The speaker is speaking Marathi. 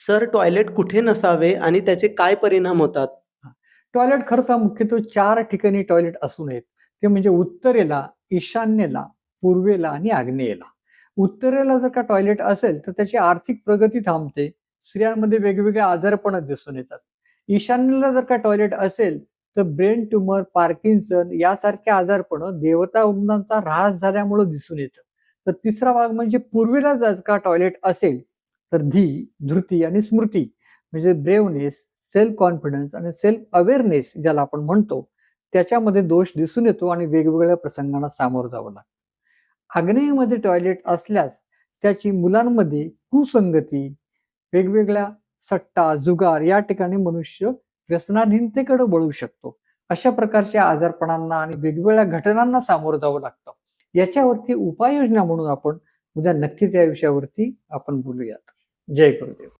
सर टॉयलेट कुठे नसावे आणि त्याचे काय परिणाम होतात? टॉयलेट खरं तर मुख्यत्वे 4 ठिकाणी टॉयलेट असू नयेत. ते म्हणजे उत्तरेला, ईशान्येला, पूर्वेला आणि आग्नेयेला. उत्तरेला जर का टॉयलेट असेल तर त्याची आर्थिक प्रगती थांबते. स्त्रियांमध्ये वेगवेगळे आजारपण दिसून येतात. ईशान्येला जर का टॉयलेट असेल तर ब्रेन ट्यूमर, पार्किन्सन यासारखे आजारपण देवतांचा ऱ्हास झाल्यामुळे दिसून येतं. तर तिसरा भाग म्हणजे पूर्वेला जर का टॉयलेट असेल तर धृती आणि स्मृती म्हणजे ब्रेवनेस, सेल्फ कॉन्फिडन्स आणि सेल्फ अवेअरनेस ज्याला आपण म्हणतो त्याच्यामध्ये दोष दिसून येतो आणि वेगवेगळ्या प्रसंगांना सामोरं जावं लागतं. आग्नेयमध्ये टॉयलेट असल्यास त्याची मुलांमध्ये कुसंगती, वेगवेगळ्या सट्टा, जुगार या ठिकाणी मनुष्य व्यसनाधीनतेकडे वळू शकतो. अशा प्रकारच्या आजारपणांना आणि वेगवेगळ्या घटनांना सामोरं जावं लागतं. याच्यावरती उपाययोजना म्हणून आपण उद्या नक्कीच या विषयावरती आपण बोलूयात. जय गुरुदेव.